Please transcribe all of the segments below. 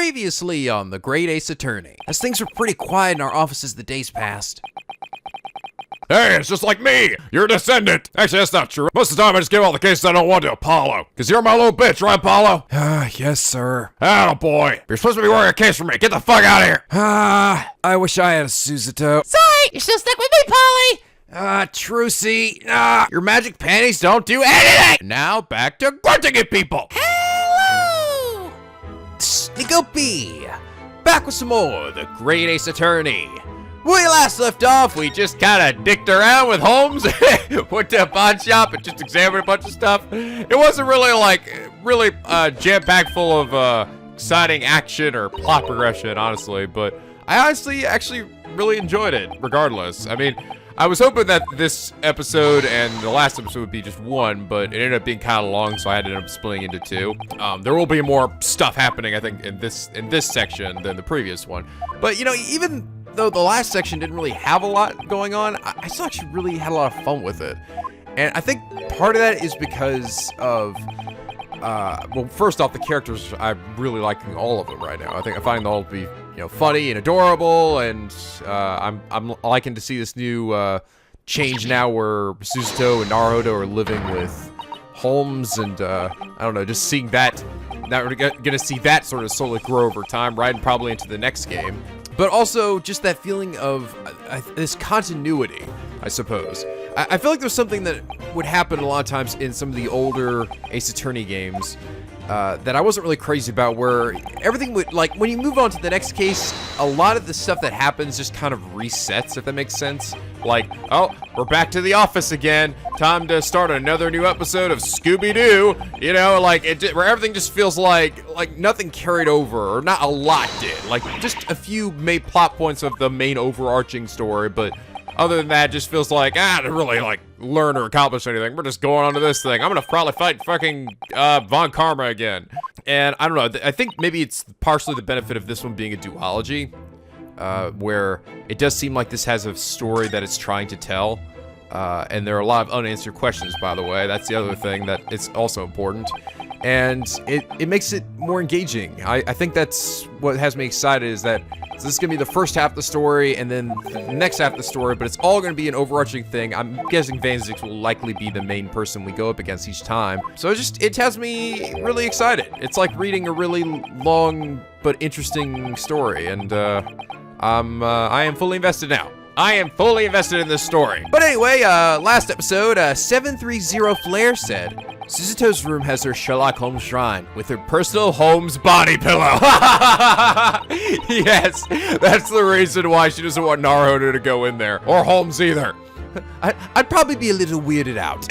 Previously on The Great Ace Attorney, as things were pretty quiet in our offices the days passed. Hey, it's just like me! You're a descendant! Actually, that's not true. Most of the time, I just give all the cases I don't want to Apollo. Cause you're my little bitch, right, Apollo? Yes, sir. Oh boy. You're supposed to be working a case for me. Get the fuck out of here! I wish I had a Suzuto. Sorry, you're still stuck with me, Polly! Trucy. Your magic panties don't do anything! Now, back to grunting at people! Hello! NicoB! Back with some more The Great Ace Attorney. When we last left off, we just Kinda dicked around with Holmes, went to a pawn shop and just examined a bunch of stuff. It wasn't really jam-packed full of exciting action or plot progression, honestly, but I actually really enjoyed it, regardless. I mean, I was hoping that this episode and the last episode would be just one, but it ended up being kind of long, so I had to end up splitting into two. There will be more stuff happening, I think, in this section than the previous one. But, you know, even though the last section didn't really have a lot going on, I still actually really had a lot of fun with it. And I think part of that is because of, well, first off, the characters, I'm really liking all of them right now. I find them all to be, you know, funny and adorable, and I'm liking to see this new change now where Suzuto and Naruhodō are living with Holmes, and I don't know, just seeing that. Now we're gonna see that sort of slowly grow over time, right, and probably into the next game. But also just that feeling of this continuity, I suppose. I feel like there's something that would happen a lot of times in some of the older Ace Attorney games that I wasn't really crazy about, where everything would, like, when you move on to the next case, a lot of the stuff that happens just kind of resets, if that makes sense. Like, oh, we're back to the office again. Time to start another new episode of Scooby-Doo. You know, like, where everything just feels like nothing carried over, or not a lot did. Like, just a few main plot points of the main overarching story, but other than that, it just feels like, I didn't really, like, learn or accomplish anything. We're just going on to this thing. I'm gonna probably fight fucking Von Karma again. And I don't know, I think maybe it's partially the benefit of this one being a duology, where it does seem like this has a story that it's trying to tell. And there are a lot of unanswered questions, by the way. That's the other thing that it's also important. And it makes it more engaging. I think that's what has me excited, is that this is going to be the first half of the story, and then the next half of the story, but it's all going to be an overarching thing. I'm guessing Vanzix will likely be the main person we go up against each time. So it has me really excited. It's like reading a really long but interesting story, and I am fully invested now. I am fully invested in this story. But anyway, last episode, 730 Flair said, Suzuto's room has her Sherlock Holmes shrine with her personal Holmes body pillow. Yes, that's the reason why she doesn't want Naruhodō to go in there, or Holmes either. I'd probably be a little weirded out.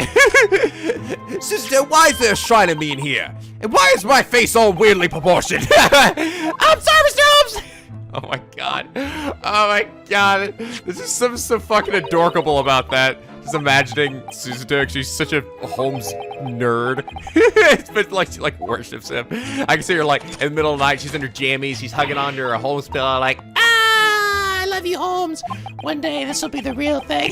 Suzuto, why is there a shrine of me in here? And why is my face all weirdly proportioned? I'm sorry, Mr. Holmes! Oh my god. Oh my god. This is so fucking adorkable about that. Just imagining Suzuto, she's such a Holmes nerd. But like, she like worships him. I can see her like in the middle of the night, she's in her jammies, she's hugging onto her Holmes pillow like, I love you, Holmes. One day this will be the real thing.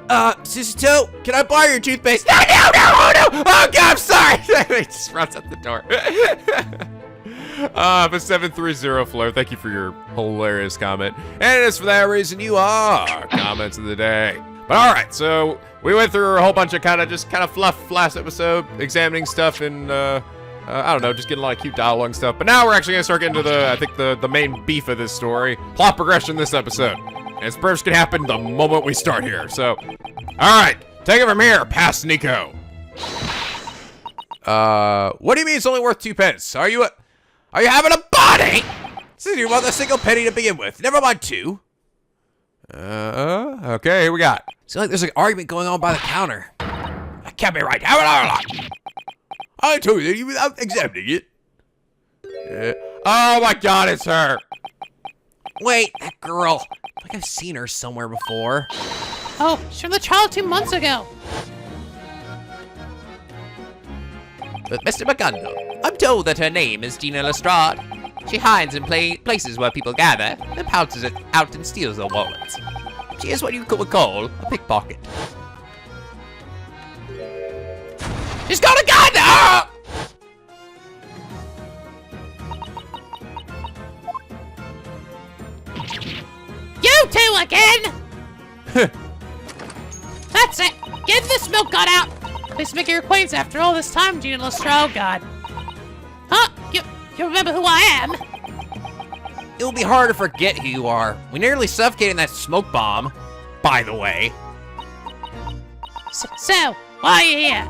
Suzuto, can I borrow your toothpaste? No! Oh god, I'm sorry! He just runs out the door. But 730 Flair, thank you for your hilarious comment. And it's for that reason you are comments of the day. But alright, so we went through a whole bunch of kind of fluff last episode, examining stuff and I don't know, just getting a lot of cute dialogue and stuff. But now we're actually gonna start getting to I think the main beef of this story. Plot progression this episode. And it's first gonna happen the moment we start here. So, alright, take it from here, past Nico. What do you mean it's only worth 2 pence? Are you having a body? This isn't worth a single penny to begin with. Never mind 2. Okay, here we got. Seems like there's an argument going on by the counter. That can't be right. Have it all. I told you without examining it. Oh my god, it's her. Wait, that girl. I think I've seen her somewhere before. Oh, she's from the trial 2 months ago. But Mr. McGundle, I'm told that her name is Gina Lestrade. She hides in places where people gather, then pounces it out and steals their wallets. She is what you would call a pickpocket. She's got a gun! Ah! You two again! That's it! Get this milk gun out! Please make your acquaintance after all this time, Gina Lestrade. God. Huh? You remember who I am? It'll be hard to forget who you are. We nearly suffocated in that smoke bomb, by the way. So, why are you here?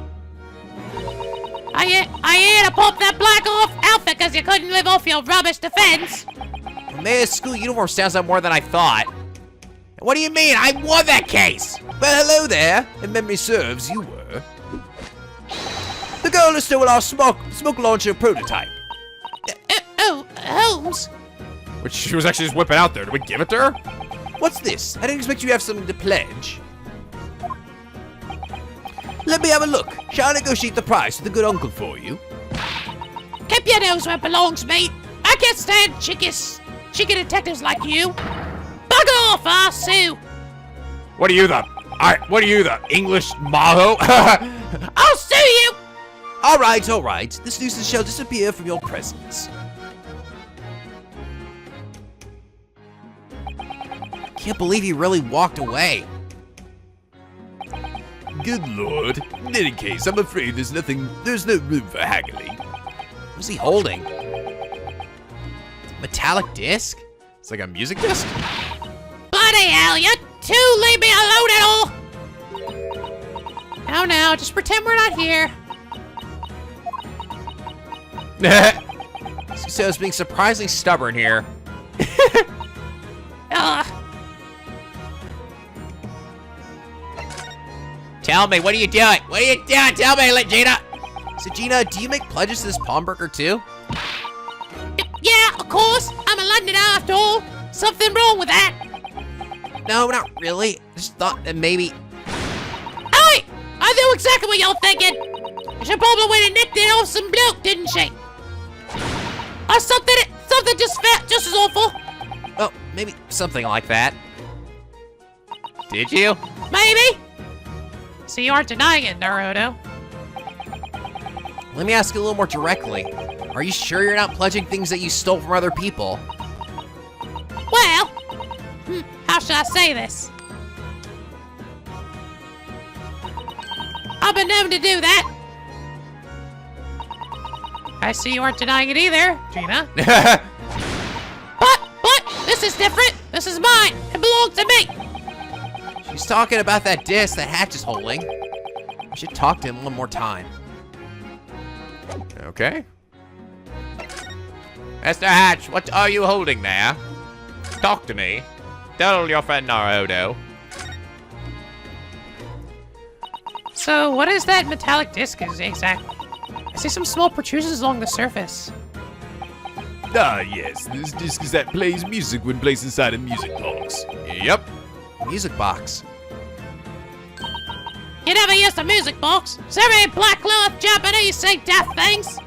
Are you here to pop that black off outfit because you couldn't live off your rubbish defense? Mayor's school uniform stands out more than I thought. What do you mean? I won that case! Well, hello there. If memory serves, you were. The girl is still our smoke launcher prototype. Holmes? Which she was actually just whipping out there. Did we give it to her? What's this? I didn't expect you to have something to pledge. Let me have a look. Shall I negotiate the price with a good uncle for you? Keep your nose where it belongs, mate. I can't stand chicken detectives like you. Bug off, I'll sue. What are you, the English Maho? I'll sue you. All right. This nuisance shall disappear from your presence. Can't believe he really walked away. Good lord. In any case, I'm afraid there's no room for haggling. What's he holding? Metallic disc? It's like a music disc? Bloody hell, you two leave me alone at all. Now, just pretend we're not here. So it's being surprisingly stubborn here. Tell me, what are you doing? What are you doing? Tell me, Gina. So, Gina, do you make pledges to this pawnbroker too? Yeah, of course. I'm a Londoner after all. Something wrong with that? No, not really. Just thought that maybe. Hey! I knew exactly what y'all thinking. She probably went and nicked it off some bloke, didn't she? Or something just as awful. Oh, maybe something like that. Did you? Maybe. So you aren't denying it, Naruhodō. Let me ask you a little more directly. Are you sure you're not pledging things that you stole from other people? Well, how should I say this? I've been known to do that. I see you aren't denying it either, Gina. But, this is different. This is mine. It belongs to me. She's talking about that disc that Hatch is holding. I should talk to him one more time. Okay. Mr. Hatch, what are you holding there? Talk to me. Tell your friend Naruhodō. So, what is that metallic disc exactly? I see some small protrusions along the surface. Ah, yes. This disc is that plays music when placed inside a music box. Yep. Music box. You never used a music box? Is there any black cloth Japanese say deaf things?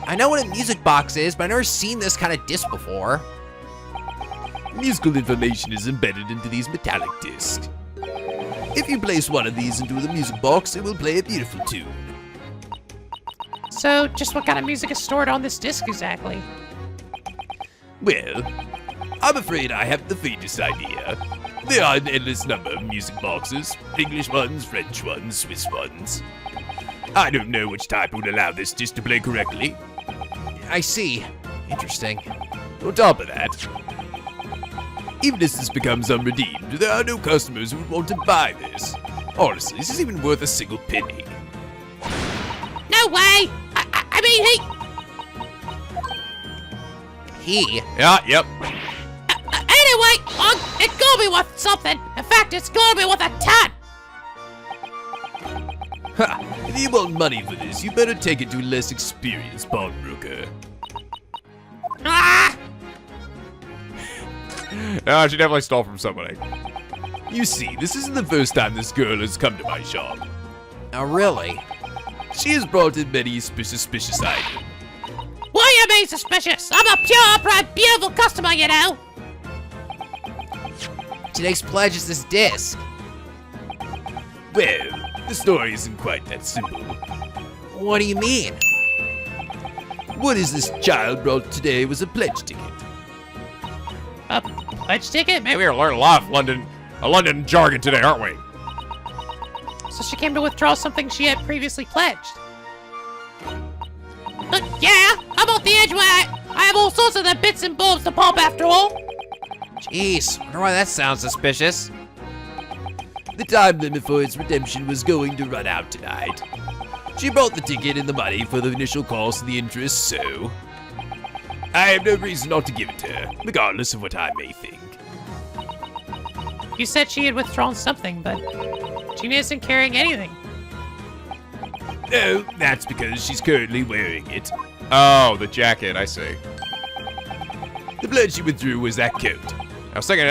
I know what a music box is, but I've never seen this kind of disc before. Musical information is embedded into these metallic discs. If you place one of these into the music box, it will play a beautiful tune. So, just what kind of music is stored on this disc exactly? Well, I'm afraid I have the faintest idea. There are an endless number of music boxes. English ones, French ones, Swiss ones. I don't know which type would allow this disc to play correctly. I see. Interesting. On top of that, even as this becomes unredeemed, there are no customers who would want to buy this. Honestly, this isn't even worth a single penny. No way! I mean, He? Yeah, yep. Anyway, it's gonna be worth something. In fact, it's gonna be worth a ton. Ha! If you want money for this, you better take it to a less experienced pawnbroker. Ah! No, she definitely stole from somebody. You see, this isn't the first time this girl has come to my shop. Oh, really? She has brought in many suspicious items. What do you mean suspicious? I'm a pure, upright, beautiful customer, you know. Today's pledge is this disc. Well, the story isn't quite that simple. What do you mean? What is this child brought today was a pledge ticket. A pledge ticket? Maybe Maybe. we're learning a lot of London jargon today, aren't we? So she came to withdraw something she had previously pledged. Yeah, I'm on the edge where I have all sorts of the bits and bobs to pop after all. Jeez, wonder why that sounds suspicious. The time limit for its redemption was going to run out tonight. She brought the ticket and the money for the initial cost and the interest, so I have no reason not to give it to her, regardless of what I may think. You said she had withdrawn something, but Gina isn't carrying anything. Oh, that's because she's currently wearing it. Oh, the jacket, I see. The pledge she withdrew was that coat. I was thinking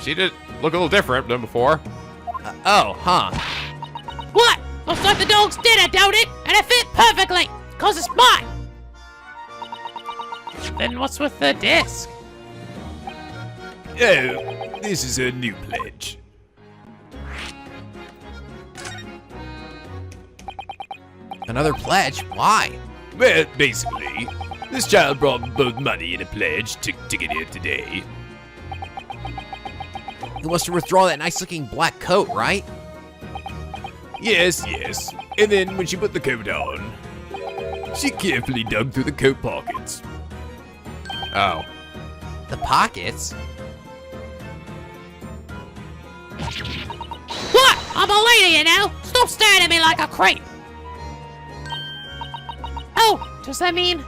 she did look a little different than before. Oh, huh. What? Looks like the dog's dinner, don't it? And it fit perfectly, 'cause it's mine. Then what's with the disc? Oh, this is her new pledge. Another pledge? Why? Well, basically, this child brought both money and a pledge to get here today. He wants to withdraw that nice-looking black coat, right? Yes. And then when she put the coat on, she carefully dug through the coat pockets. Oh. The pockets? What? I'm a lady, you know? Stop staring at me like a creep. Oh, does that mean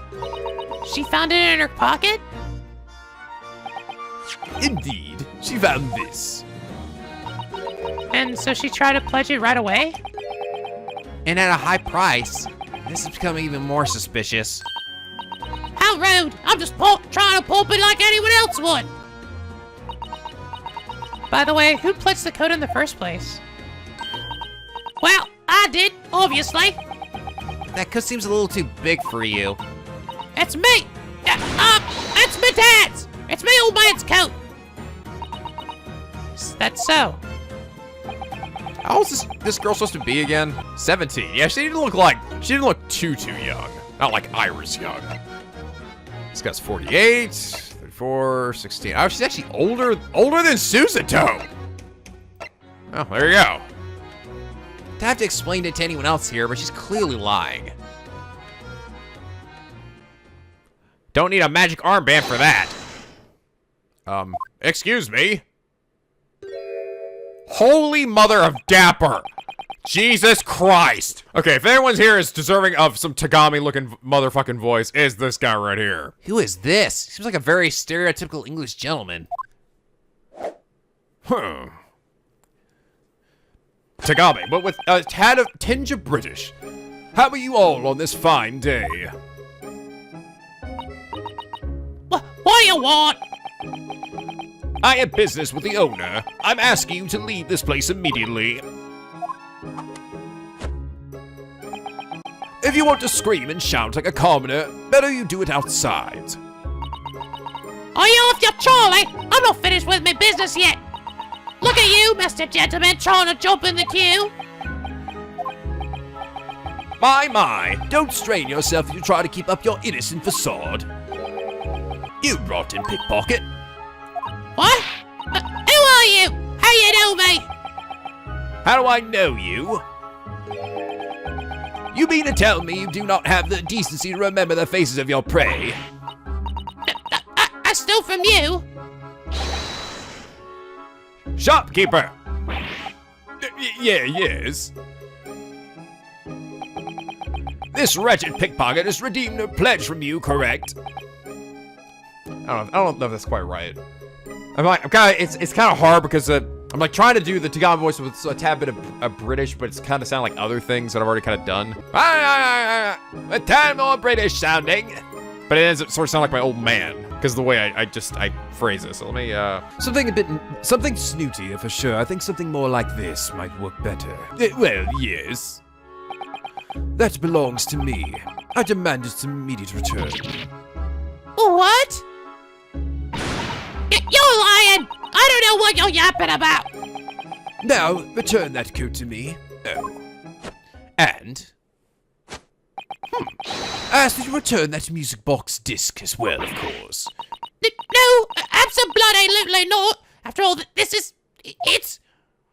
she found it in her pocket? Indeed, she found this. And so she tried to pledge it right away? And at a high price. This is becoming even more suspicious. How rude! I'm just trying to pulp it like anyone else would! By the way, who pledged the code in the first place? Well, I did, obviously. That coat seems a little too big for you. It's me! It's my dad's! It's my old man's coat! Is that so? How old is this girl supposed to be again? 17. Yeah, she didn't look too young. Not like Iris young. This guy's 48, 34, 16. Oh, she's actually older than Susato. Oh, there you go. I have to explain it to anyone else here, but she's clearly lying. Don't need a magic armband for that. Excuse me? Holy mother of Dapper! Jesus Christ! Okay, if anyone's here is deserving of some Tagami-looking motherfucking voice, is this guy right here. Who is this? Seems like a very stereotypical English gentleman. Tagami, but with a tinge of British. How are you all on this fine day? What do you want? I have business with the owner. I'm asking you to leave this place immediately. If you want to scream and shout like a commoner, better you do it outside. Are you off your trolley? I'm not finished with my business yet. Look at you, Mr. Gentleman, trying to jump in the queue. My, don't strain yourself if you try to keep up your innocent facade. You rotten pickpocket. What? Who are you? How you know me? How do I know you? You mean to tell me you do not have the decency to remember the faces of your prey? I stole from you. Shopkeeper! Yes. This wretched pickpocket has redeemed a pledge from you, correct? I don't know if that's quite right. It's kind of hard because I'm like trying to do the Tagami voice with a tad bit of British, but it's kind of sound like other things that I've already kind of done. A tad more British sounding. But it ends up sort of sound like my old man because of the way I phrase this. So let me Something snootier for sure. I think something more like this might work better. Well, yes. That belongs to me. I demand its immediate return. What? You're lying! I don't know what you're yapping about! Now, return that coat to me. Oh. And... I ask that you return that music box disc as well, of course. No, absolutely bloody not. After all, this is... It's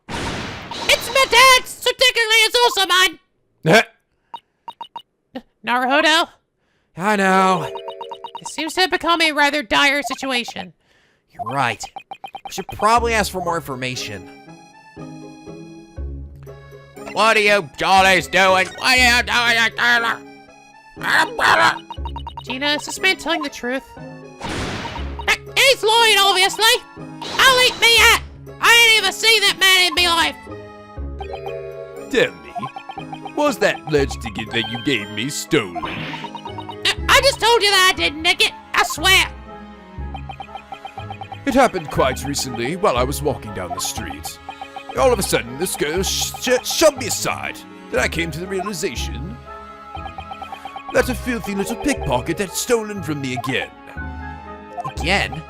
my dad's, so technically it's also mine. Naruhodō, I know. it seems to have become a rather dire situation. You're right. We should probably ask for more information. What are you jollies doing? What are you doing, Tyler? Gina, is this man telling the truth? He's lying, obviously. I'll eat me out. I ain't even seen that man in my life. Tell me, was that pledge ticket that you gave me stolen? I just told you that I didn't nick it. I swear. It happened quite recently while I was walking down the street. All of a sudden, this girl shoved me aside. Then I came to the realization that a filthy little pickpocket had stolen from me again. Again?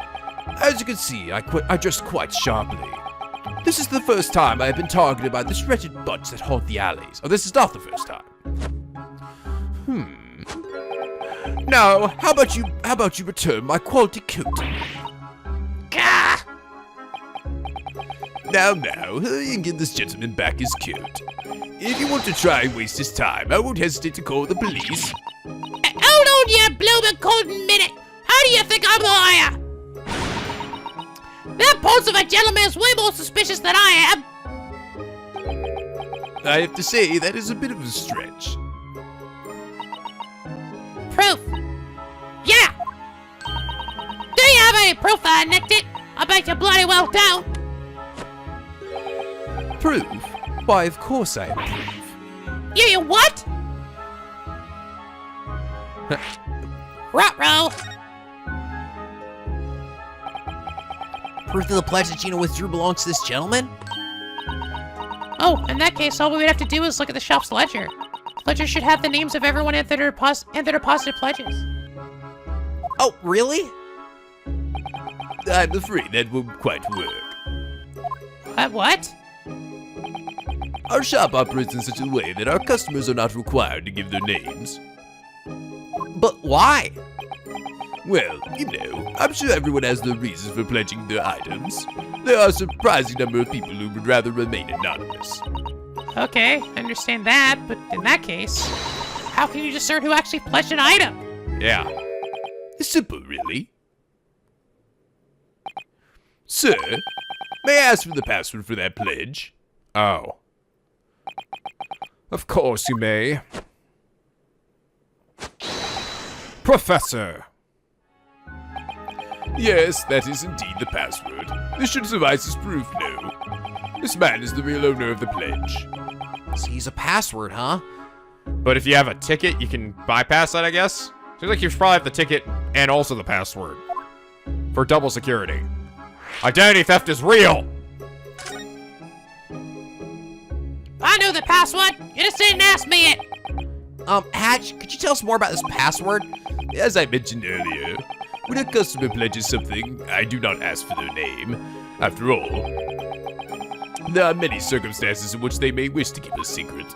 As you can see, I dressed quite sharply. This is the first time I have been targeted by this wretched bunch that haunt the alleys. Oh, this is not the first time. Now, how about you return my quality coat? Gah! Now, hurry and give this gentleman back his coat. If you want to try and waste his time, I won't hesitate to call the police. Hold on, you bloomin' golden minute. How do you think I'm a liar? That pose of a gentleman is way more suspicious than I am. I have to say, that is a bit of a stretch. Proof? Yeah. Do you have any proof that I nicked it? I bet you bloody well don't. Proof? Why, of course I have proof. You what? Ruh-roh. Proof that the pledge that Gina withdrew belongs to this gentleman? Oh, in that case, all we would have to do is look at the shop's ledger. The ledger should have the names of everyone and their deposited pledges. Oh, really? I'm afraid that won't quite work. What? Our shop operates in such a way that our customers are not required to give their names. But why? Well, you know, I'm sure everyone has their reasons for pledging their items. There are a surprising number of people who would rather remain anonymous. Okay, I understand that, but in that case, how can you discern who actually pledged an item? Yeah. It's simple, really. Sir, may I ask for the password for that pledge? Oh. Of course you may. Professor. Yes, that is indeed the password. This should suffice as proof, no? This man is the real owner of the pledge. So use a password, huh? But if you have a ticket, you can bypass that, I guess? Seems like you should probably have the ticket and also the password. For double security. Identity theft is real! I knew the password. You just didn't ask me it. Hatch, could you tell us more about this password? As I mentioned earlier, when a customer pledges something, I do not ask for their name. After all, there are many circumstances in which they may wish to keep a secret.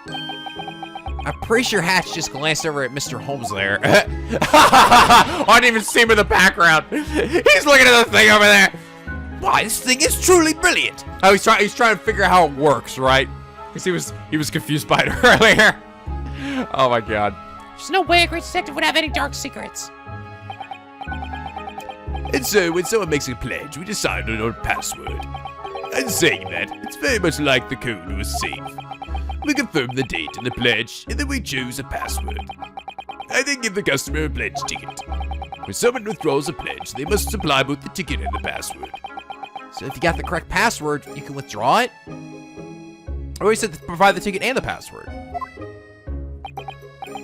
I'm pretty sure Hatch just glanced over at Mr. Holmes there. I didn't even see him in the background. He's looking at the thing over there. Why, this thing is truly brilliant. Oh, he's trying to figure out how it works, right? Because he was confused by it earlier. Oh my god. There's no way a great detective would have any dark secrets. And so, when someone makes a pledge, we decide on a password. And saying that, it's very much like the code to a safe. We confirm the date and the pledge, and then we choose a password. I then give the customer a pledge ticket. When someone withdraws a pledge, they must supply both the ticket and the password. So if you got the correct password, you can withdraw it? Or you said to provide the ticket and the password.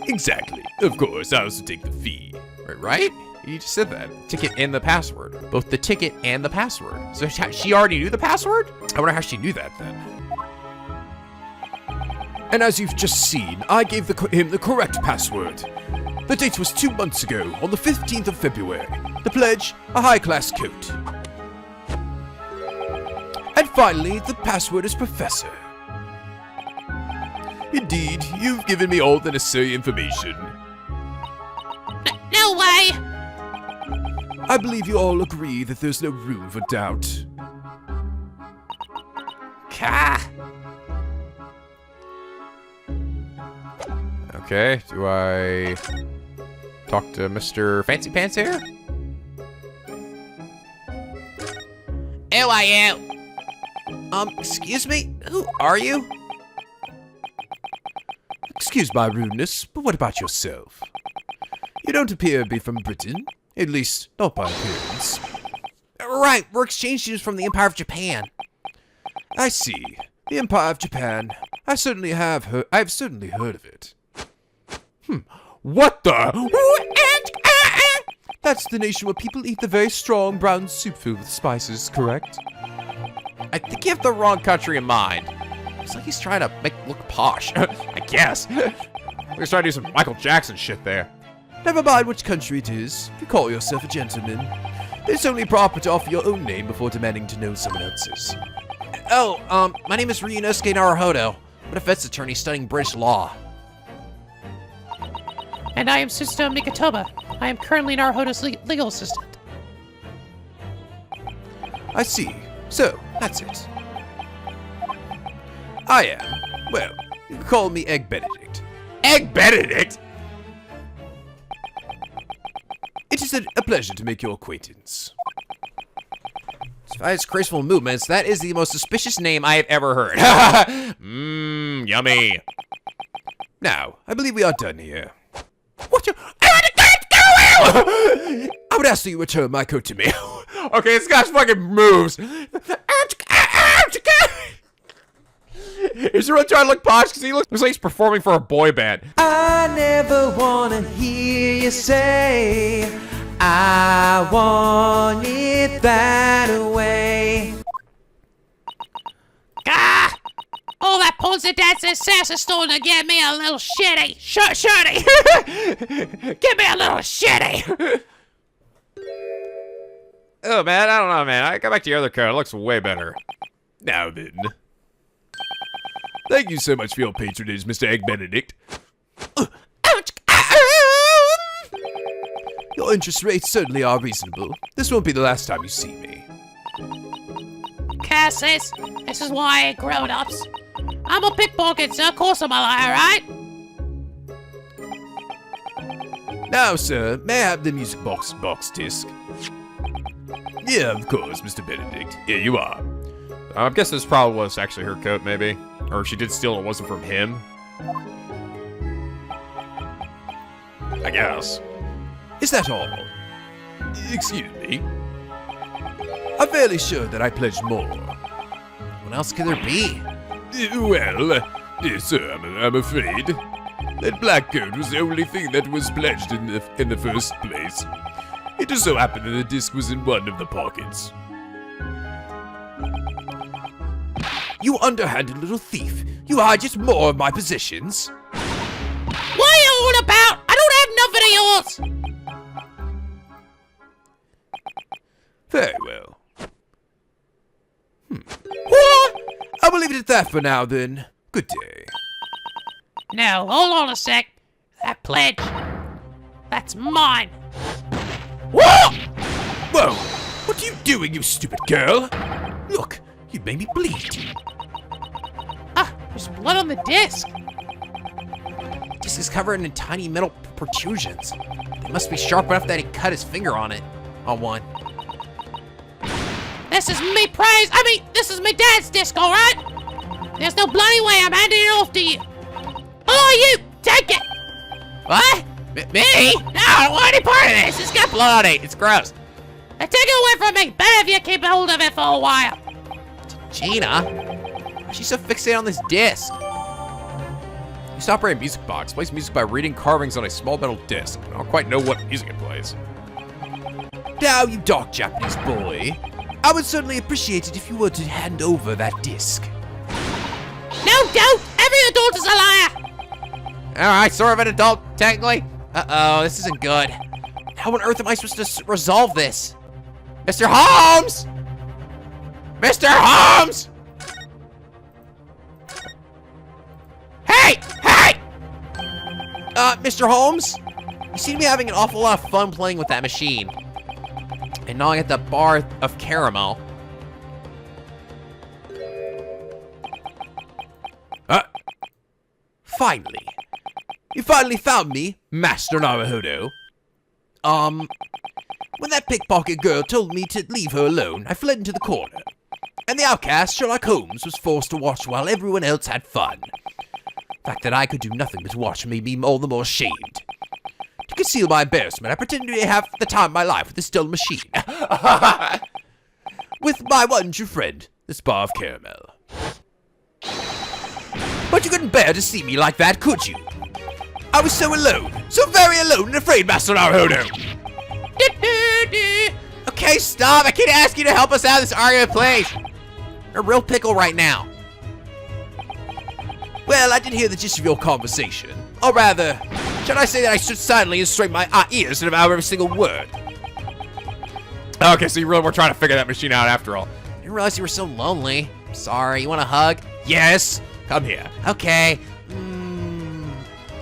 Exactly. Of course, I also take the fee. Right? You just said that. Ticket and the password. Both the ticket and the password. So she already knew the password? I wonder how she knew that then. And as you've just seen, I gave him the correct password. The date was 2 months ago, on the 15th of February. The pledge, a high-class coat. And finally, the password is Professor. Indeed, you've given me all the necessary information. No way. I believe you all agree that there's no room for doubt. Ka. Okay, do I talk to Mr. Fancy Pants here? Who are you? Excuse me? Who are you? Excuse my rudeness, but what about yourself? You don't appear to be from Britain, at least not by appearance. Right, we're exchange students from the Empire of Japan. I see. The Empire of Japan. I've certainly heard of it. What the? That's the nation where people eat the very strong brown soup filled with spices, correct? I think you have the wrong country in mind. Looks like he's trying to make it look posh. I guess. We're trying to do some Michael Jackson shit there. Never mind which country it is. If you call yourself a gentleman, it's only proper to offer your own name before demanding to know someone else's. Oh, my name is Ryuunosuke Naruhodō. I'm a defense attorney studying British law. And I am Sister Mikotoba. I am currently Naruhodō's legal assistant. I see. So, that's it. I am, well, you can call me Egg Benedict. Egg Benedict? It is a pleasure to make your acquaintance. Despite its graceful movements, that is the most suspicious name I have ever heard. Mmm, yummy. Now, I believe we are done here. What you? I would ask that you return my coat to me. Okay, this guy's fucking moves. Is he really trying to look posh? Because he looks like he's performing for a boy band. I never wanna hear you say I want it that way. Ah! All that posy dancing sass is starting to get me a little shitty. Shitty! Get me a little shitty! Oh, man, I don't know, man. I got back to your other coat. It looks way better. Now then. Thank you so much for your patronage, Mr. Egg Benedict. Your interest rates certainly are reasonable. This won't be the last time you see me. Cassis, this is why I ain't grown-ups. I'm a pickpocket, so of course I'm a liar, right? Now, sir, may I have the music box disc? Yeah, of course, Mr. Benedict. Here you are. I guess this probably was actually her coat, maybe. Or if she did steal it, it wasn't from him. I guess. Is that all? Excuse me? I'm fairly sure that I pledged more. What else could there be? Well, yes, sir, I'm afraid. That black coat was the only thing that was pledged in the first place. It just so happened that the disc was in one of the pockets. You underhanded little thief! You hide just more of my possessions! What are you all about? I don't have nothing of yours! Very well. What? I will leave it at that for now, then. Good day. Now, hold on a sec. That pledge, that's mine. Whoa! Whoa! What are you doing, you stupid girl? Look, you made me bleed. Ah, there's blood on the disc. This is covered in tiny metal protrusions. It must be sharp enough that he cut his finger on it. On one. This is this is my dad's disc, alright? There's no bloody way I'm handing it off to you. Oh, you! Take it! What? Me? No, I don't want any part of this. It's got blood on it. It's gross. Now take it away from me. Better if you keep hold of it for a while. Gina? Why's she so fixated on this disc? You stop playing music box. Plays music by reading carvings on a small metal disc. I don't quite know what music it plays. Now, you dark Japanese boy. I would certainly appreciate it if you were to hand over that disc. No, don't! Every adult is a liar! Alright, sort of an adult, technically. Uh-oh, this isn't good. How on earth am I supposed to resolve this? Mr. Holmes! Mr. Holmes! Hey! Hey! Mr. Holmes? You seem to be having an awful lot of fun playing with that machine. And now I get the bar of caramel. Finally. You finally found me, Master Naruhodō. When that pickpocket girl told me to leave her alone, I fled into the corner. And the outcast, Sherlock Holmes, was forced to watch while everyone else had fun. The fact that I could do nothing but watch made me all the more ashamed. To conceal my embarrassment, I pretended to have the time of my life with this dull machine. With my one true friend, this bar of caramel. But you couldn't bear to see me like that, could you? I was so alone, so very alone and afraid, Master Naruhodō. Okay, stop. I can't ask you to help us out of this argument, please. You're a real pickle right now. Well, I did hear the gist of your conversation. Or rather, should I say that I stood silently and strained my ears to devour every single word? Okay, so you really were trying to figure that machine out after all. I didn't realize you were so lonely. Sorry, you want a hug? Yes, come here. Okay.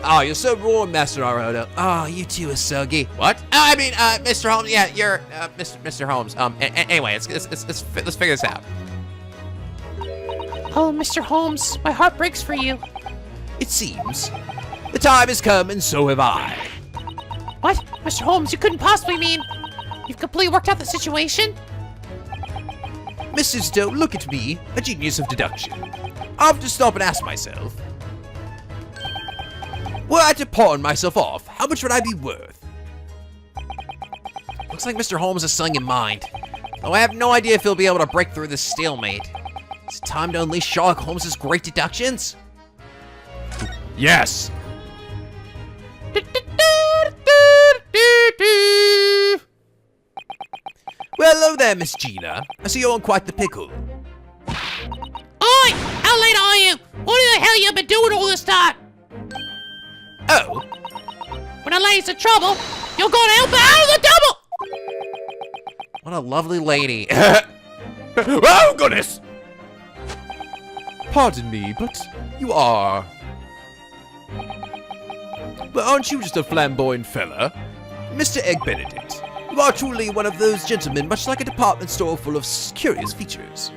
Oh, you're so warm, Master Naruhodō. Oh, you too, Asogi. What? I mean, Mr. Holmes. Yeah, you're Mr. Holmes. Anyway, let's figure this out. Oh, Mr. Holmes, my heart breaks for you. It seems the time has come, and so have I. What? Mr. Holmes, you couldn't possibly mean you've completely worked out the situation? Mrs. Doe, look at me, a genius of deduction. I have to stop and ask myself, were I to pawn myself off, how much would I be worth? Looks like Mr. Holmes has something in mind. Though I have no idea if he'll be able to break through this stalemate. It's time to unleash Sherlock Holmes' great deductions. Yes. Well, hello there, Miss Gina. I see you're on quite the pickle. Oi! How late are you? What the hell you been doing all this time? Oh, When a lady's in trouble, you're gonna help her out of the double! What a lovely lady. Oh, goodness. pardon me, but you are... But aren't you just a flamboyant fella? Mr. Egg Benedict, you are truly one of those gentlemen, much like a department store full of curious features.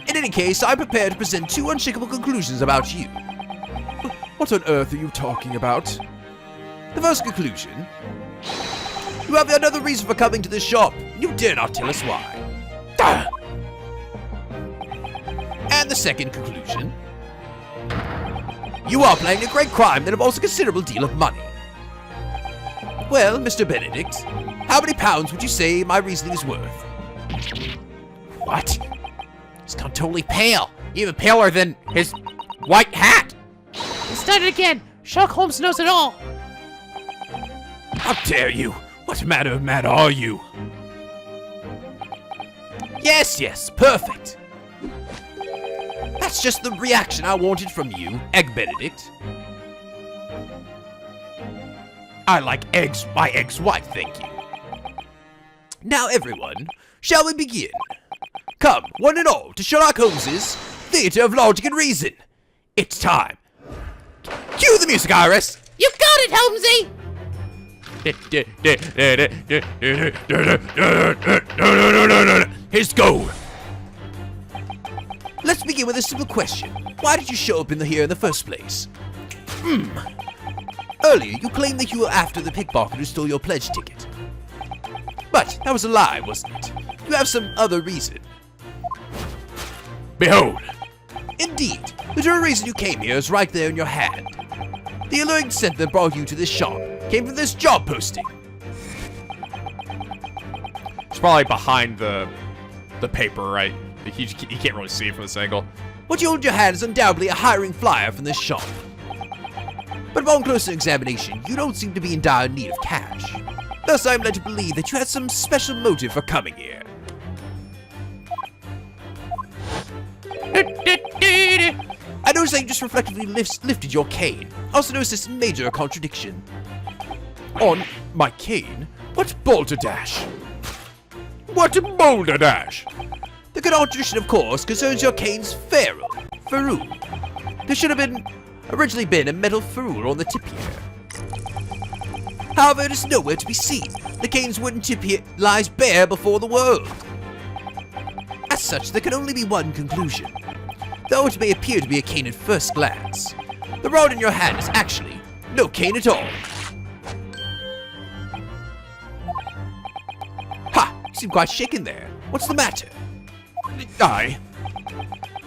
In any case, I'm prepared to present two unshakable conclusions about you. What on earth are you talking about? The first conclusion. You have another reason for coming to this shop. You dare not tell us why. Ah! And the second conclusion. You are playing a great crime that involves a considerable deal of money. Well, Mr. Benedict, how many pounds would you say my reasoning is worth? What? He's gone totally pale. Even paler than his white hat. It's done it again. Sherlock Holmes knows it all. How dare you? What manner of man are you? Yes, perfect. That's just the reaction I wanted from you, Egg Benedict. I like eggs, my egg's white, thank you. Now everyone, shall we begin? Come, one and all, to Sherlock Holmes's Theatre of Logic and Reason. It's time. Cue the music, Iris! You got it, Holmesy! Here's go! Let's begin with a simple question. Why did you show up here in the first place? Earlier, you claimed that you were after the pickpocket who stole your pledge ticket. But that was a lie, wasn't it? You have some other reason. Behold. Indeed, the true reason you came here is right there in your hand. The alluring scent that brought you to this shop came from this job posting. It's probably behind the paper, right? You can't really see it from this angle. What you hold in your hand is undoubtedly a hiring flyer from this shop. But upon closer examination, you don't seem to be in dire need of cash. Thus, I am led to believe that you had some special motive for coming here. I noticed that you just reflectively lifted your cane. I also noticed this major contradiction. On my cane? What balderdash? What a boulder dash! The contradiction, of course, concerns your cane's ferrule. There should have originally been a metal ferrule on the tip here. However, it is nowhere to be seen. the cane's wooden tip here lies bare before the world. As such, there can only be one conclusion. Though it may appear to be a cane at first glance, the rod in your hand is actually no cane at all. Ha! You seem quite shaken there. What's the matter?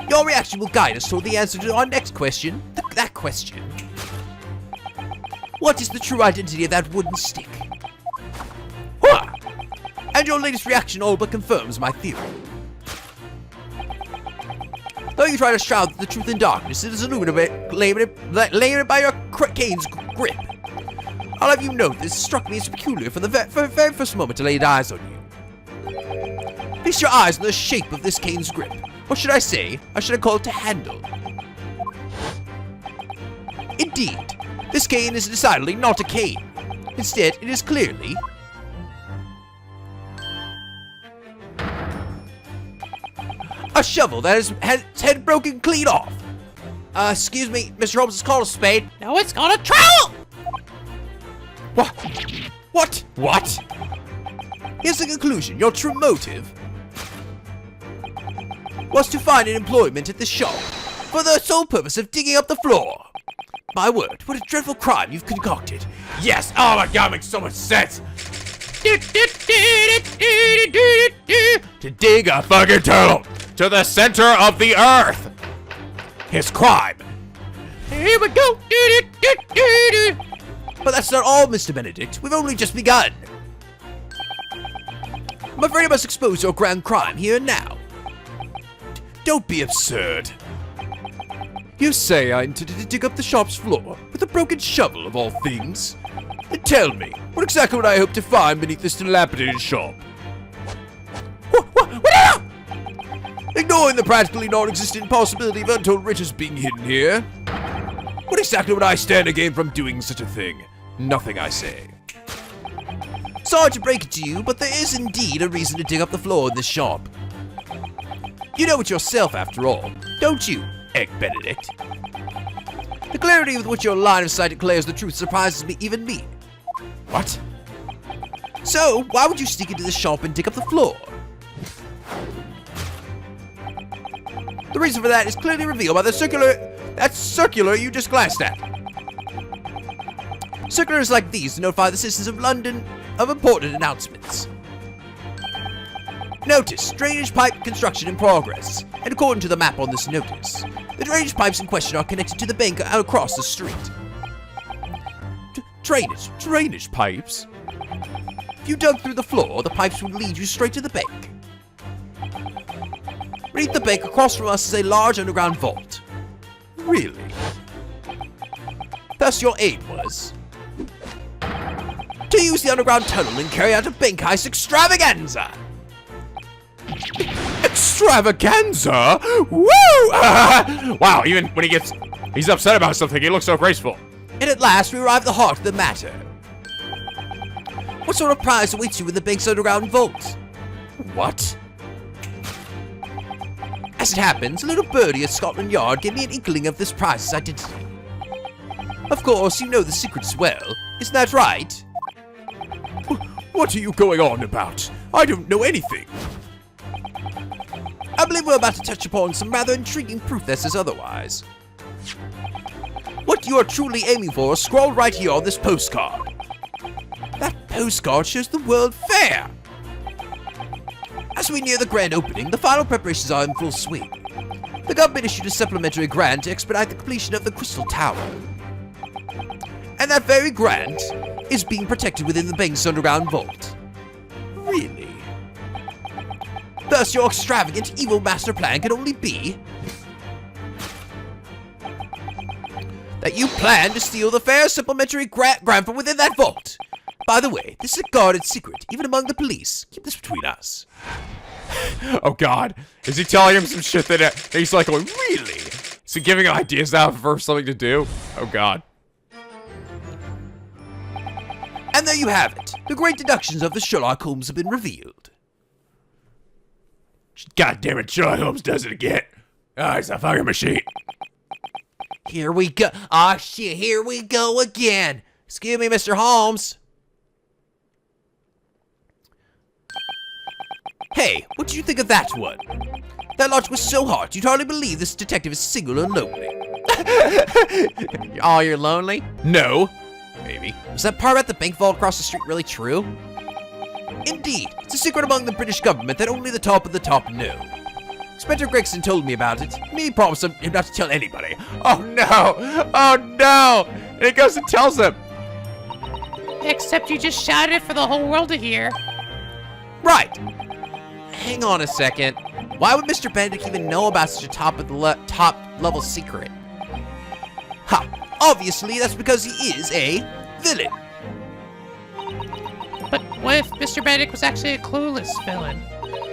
Your reaction will guide us toward the answer to our next question. That question. What is the true identity of that wooden stick? Hua! And your latest reaction all but confirms my theory. Though you try to shroud the truth in darkness, it is illuminated, laying by your cane's grip. I'll have you know this struck me as peculiar from the very first moment I laid eyes on you. Feast your eyes on the shape of this cane's grip. Or should I say, I should have called it a handle. Indeed, this cane is decidedly not a cane. Instead, it is clearly a shovel that has its head broken clean off. Excuse me, Mr. Holmes, it's called a spade. No, it's called a trowel! What? Here's the conclusion. Your true motive was to find an employment at this shop for the sole purpose of digging up the floor. My word, what a dreadful crime you've concocted. Yes! Oh my god, makes so much sense! To dig a fucking turtle to the center of the earth! His crime! Here we go! But that's not all, Mr. Benedict. We've only just begun. I'm afraid I must expose your grand crime here and now. Don't be absurd. You say I intended to dig up the shop's floor with a broken shovel of all things? Then tell me, what exactly would I hope to find beneath this dilapidated shop? What? Ignoring the practically non-existent possibility of untold riches being hidden here, what exactly would I stand to gain from doing such a thing? Nothing, I say. Sorry to break it to you, but there is indeed a reason to dig up the floor in this shop. You know it yourself, after all, don't you, Egg Benedict? The clarity with which your line of sight declares the truth surprises me, even me. What? So, why would you sneak into the shop and dig up the floor? The reason for that is clearly revealed by the circular you just glanced at. Circulars like these notify the citizens of London of important announcements. Notice, drainage pipe construction in progress, and according to the map on this notice, the drainage pipes in question are connected to the bank across the street. Drainage pipes? If you dug through the floor, the pipes would lead you straight to the bank. Beneath the bank across from us is a large underground vault. Really? Thus your aim was to use the underground tunnel and carry out a bank heist extravaganza! Extravaganza? Woo! Wow, even when he's upset about something, he looks so graceful. And at last we arrive at the heart of the matter. What sort of prize awaits you in the bank's underground vault? What? As it happens, a little birdie at Scotland Yard gave me an inkling of this prize's identity. Of course, you know the secrets well. Isn't that right? What are you going on about? I don't know anything. I believe we're about to touch upon some rather intriguing proof that says otherwise. What you are truly aiming for is scrawled right here on this postcard. That postcard shows the World Fair. As we near the grand opening, the final preparations are in full swing. The government issued a supplementary grant to expedite the completion of the Crystal Tower. And that very grant is being protected within the bank's underground vault. Really? Thus, your extravagant, evil master plan can only be that you plan to steal the fair supplementary grant from within that vault. By the way, this is a guarded secret, even among the police. Keep this between us. Oh god, is he telling him some shit that he's like going, really? Is he giving him ideas now for something to do? Oh god. And there you have it. The great deductions of the Sherlock Holmes have been revealed. God damn it, Sherlock Holmes does it again. Ah, it's a fucking machine. Here we go. Ah, shit, here we go again. Excuse me, Mr. Holmes. Hey, what did you think of that one? That logic was so hard, you'd hardly believe this detective is single and lonely. Oh, you're lonely? No. Maybe. Was that part about the bank vault across the street really true? Indeed, it's a secret among the British government that only the top of the top know. Inspector Gregson told me about it. Me promised him not to tell anybody. Oh no! Oh no! And he goes and tells him. Except you just shouted it for the whole world to hear. Right. Hang on a second. Why would Mr. Benedict even know about such a top level secret? Ha! Obviously, that's because he is a villain. But what if Mr. Benedict was actually a clueless villain?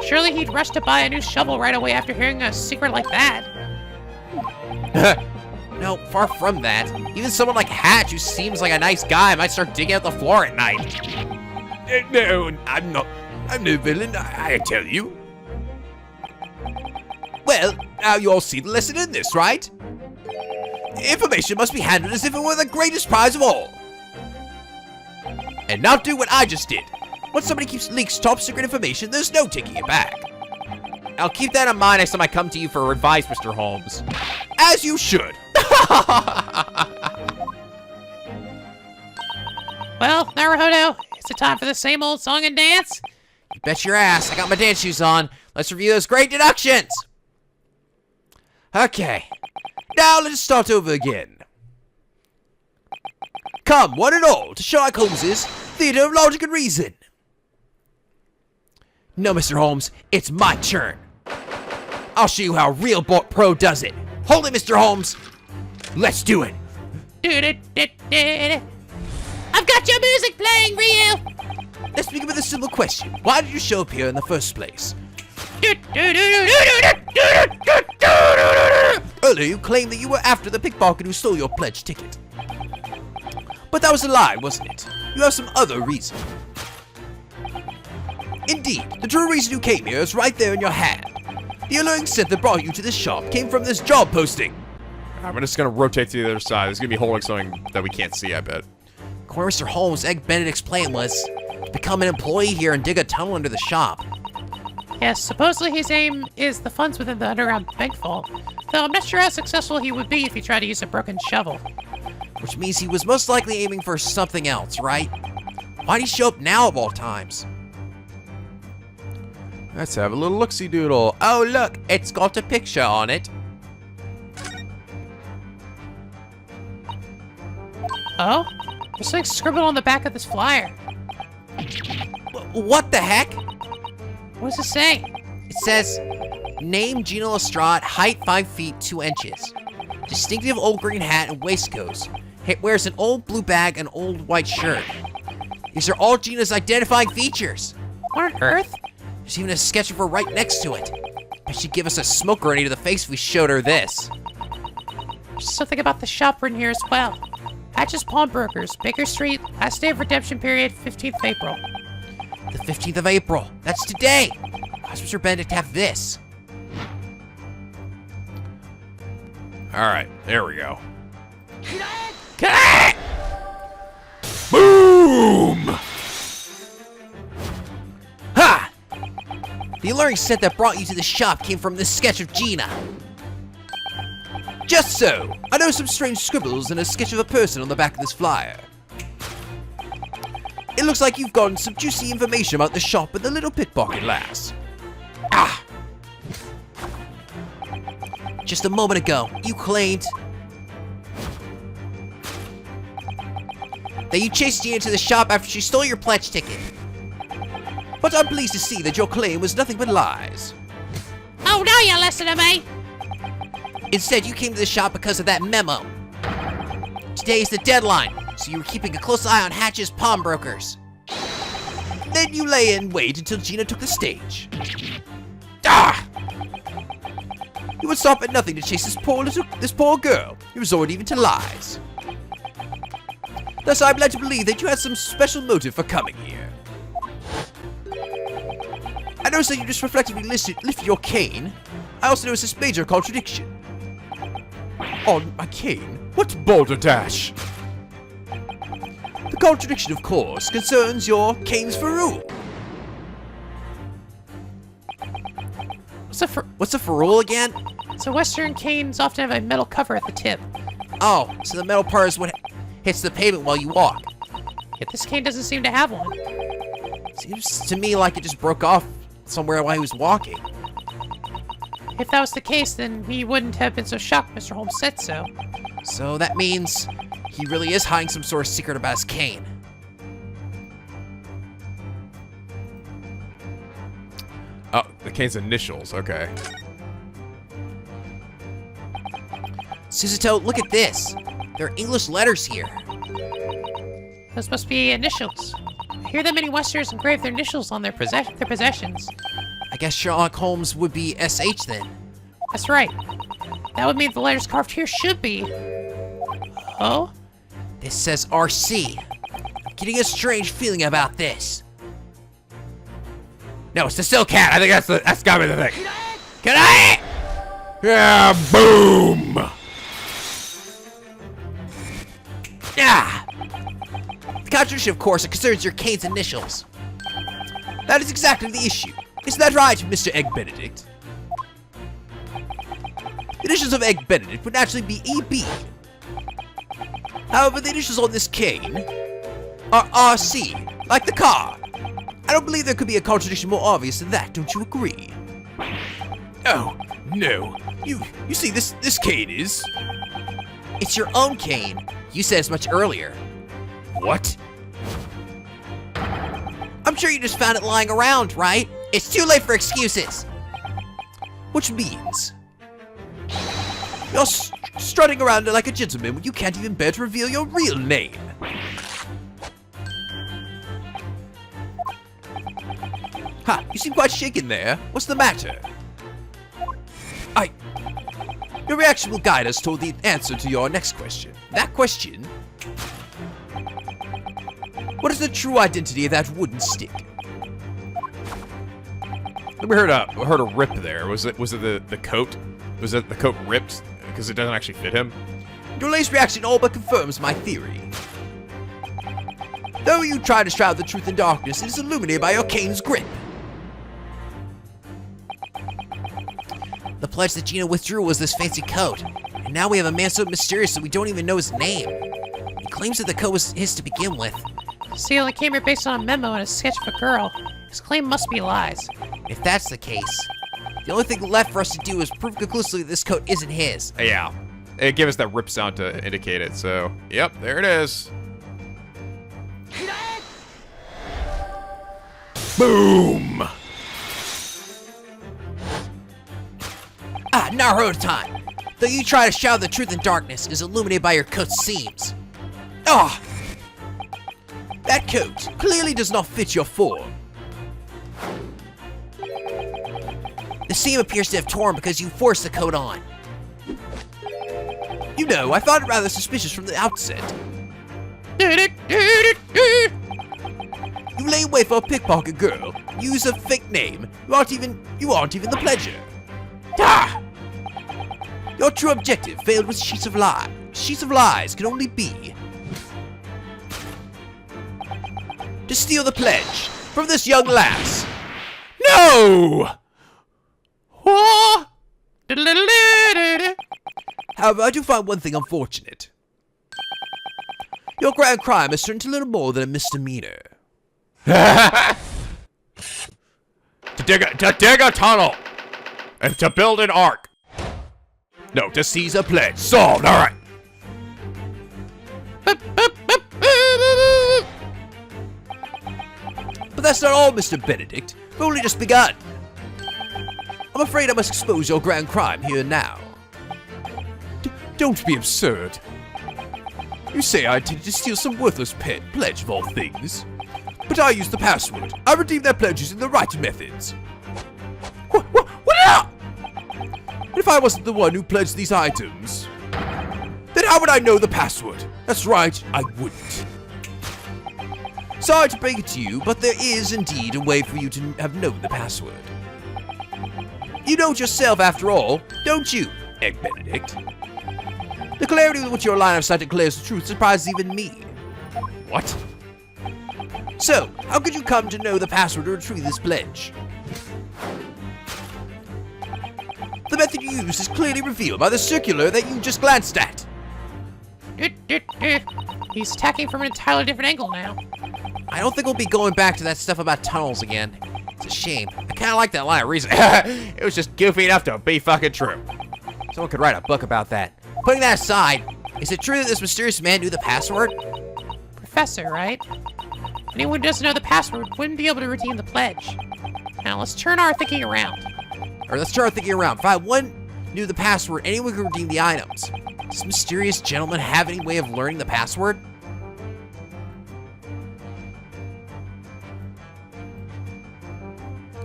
Surely he'd rush to buy a new shovel right away after hearing a secret like that. No, far from that. Even someone like Hatch, who seems like a nice guy, might start digging out the floor at night. No, I'm not. I'm no villain, I tell you. Well, now you all see the lesson in this, right? Information must be handled as if it were the greatest prize of all. And not do what I just did. Once somebody leaks top secret information, there's no taking it back. I'll keep that in mind next time I come to you for advice, Mr. Holmes. As you should. Well, Naruhodō, is it time for the same old song and dance? You bet your ass. I got my dance shoes on. Let's review those great deductions. Okay. Now let's start over again. Come, one and all, to Sherlock Holmes's Theatre of Logic and Reason. No, Mr. Holmes, it's my turn. I'll show you how a real pro does it. Hold it, Mr. Holmes. Let's do it. I've got your music playing, Ryu! Let's begin with a simple question. Why did you show up here in the first place? Earlier, you claimed that you were after the pickpocket who stole your pledge ticket. But that was a lie, wasn't it? You have some other reason. Indeed, the true reason you came here is right there in your hand. The alluring scent that brought you to this shop came from this job posting. I'm just gonna rotate to the other side. He's gonna be holding something that we can't see, I bet. According to Mr. Holmes, Egg Benedict's plan was to become an employee here and dig a tunnel under the shop. Yes, supposedly his aim is the funds within the underground bank vault, though I'm not sure how successful he would be if he tried to use a broken shovel. Which means he was most likely aiming for something else, right? Why'd he show up now of all times? Let's have a little look-see doodle. Oh look, it's got a picture on it. Oh? There's something scribbled on the back of this flyer. What the heck? What does it say? It says, name Gina Lestrade, height 5 feet 2 inches. Distinctive old green hat and waistcoat. Wears an old blue bag and old white shirt. These are all Gina's identifying features. What on earth? There's even a sketch of her right next to it. Bet she'd give us a smoke grenade to the face if we showed her this. There's something about the shop written here as well. Hatch's Pawnbrokers, Baker Street, last day of redemption period, 15th of April. The 15th of April. That's today. How's Mr. Benedict have this? Alright, there we go. Boom! Ha! The alluring scent that brought you to the shop came from this sketch of Gina. Just so. I know some strange scribbles and a sketch of a person on the back of this flyer. It looks like you've gotten some juicy information about the shop and the little pickpocket lass. Ah! Just a moment ago, you claimed that you chased Gina to the shop after she stole your pledge ticket. But I'm pleased to see that your claim was nothing but lies. Oh, now you're listening to me! Instead, you came to the shop because of that memo. Today is the deadline, so you were keeping a close eye on Hatch's pawnbrokers. Then you lay in wait until Gina took the stage. Ah! You would stop at nothing to chase this poor girl. You resort even to lies. Thus, I'm led to believe that you had some special motive for coming here. I noticed that you just reflectively lifted your cane. I also noticed this major contradiction. On my cane? What balderdash? The contradiction, of course, concerns your cane's ferrule. What's a ferrule again? So Western canes often have a metal cover at the tip. Oh, so the metal part is what hits the pavement while you walk. Yet this cane doesn't seem to have one. Seems to me like it just broke off somewhere while he was walking. If that was the case, then he wouldn't have been so shocked Mr. Holmes said so. So that means he really is hiding some sort of secret about his cane. Oh, the cane's initials. Okay. Suzuto, look at this. There are English letters here. Those must be initials. I hear that many Westerners engrave their initials on their possessions. I guess Sherlock Holmes would be SH then. That's right. That would mean the letters carved here should be... Oh? This says RC. I'm getting a strange feeling about this. No, it's the still cat. I think that's gotta be the thing. Can I? Yeah, boom. Ah! The contradiction, of course, concerns your cane's initials. That is exactly the issue. Isn't that right, Mr. Egg Benedict? The initials of Egg Benedict would naturally be EB. However, the initials on this cane are RC, like the car. I don't believe there could be a contradiction more obvious than that, don't you agree? Oh, no. You see, this cane is... It's your own cane. You said as much earlier. What? I'm sure you just found it lying around, right? It's too late for excuses. Which means... You're strutting around like a gentleman when you can't even bear to reveal your real name. Ha, you seem quite shaken there. What's the matter? Your reaction will guide us toward the answer to your next question. That question... What is the true identity of that wooden stick? We heard a rip there. Was it the coat? Was it the coat ripped because it doesn't actually fit him? Your latest reaction all but confirms my theory. Though you try to shroud the truth in darkness, it is illuminated by your cane's grip. The pledge that Gina withdrew was this fancy coat, and now we have a man so mysterious that we don't even know his name. He claims that the coat was his to begin with. So he only came here based on a memo and a sketch of a girl. His claim must be lies. If that's the case, the only thing left for us to do is prove conclusively that this coat isn't his. Yeah. It gave us that rip sound to indicate it, so... Yep, there it is. Boom! Ah, Naruhodō time! Though you try to shroud the truth in darkness, it is illuminated by your coat's seams. Ah! That coat clearly does not fit your form. The seam appears to have torn because you forced the coat on. You know, I found it rather suspicious from the outset. You lay away for a pickpocket girl, use a fake name, you aren't even the pledger. Ah! Your true objective failed with sheets of lies. Sheets of lies can only be to steal the pledge from this young lass. No! What? However, I do find one thing unfortunate. Your grand crime has turned to little more than a misdemeanor. To dig a tunnel and to build an ark. No, to seize a pledge. Solved. All right. But that's not all, Mr. Benedict. We've only just begun. I'm afraid I must expose your grand crime here and now. Don't be absurd. You say I intended to steal some worthless pledge of all things. But I used the password. I redeemed that pledge using the right methods. What? If I wasn't the one who pledged these items, then how would I know the password? That's right, I wouldn't. Sorry to break it to you, but there is indeed a way for you to have known the password. You know it yourself after all, don't you, Egg Benedict? The clarity with which your line of sight declares the truth surprises even me. What? So, how could you come to know the password to retrieve this pledge? method you use is clearly revealed by the circular that you just glanced at. He's attacking from an entirely different angle now. I don't think we'll be going back to that stuff about tunnels again. It's a shame. I kind of like that line of reasoning. It was just goofy enough to be fucking true. Someone could write a book about that. Putting that aside, is it true that this mysterious man knew the password? Professor, right? Anyone who doesn't know the password wouldn't be able to redeem the pledge. Now let's turn our thinking around. Or let's start thinking around. If I one knew the password, anyone could redeem the items. Does this mysterious gentleman have any way of learning the password?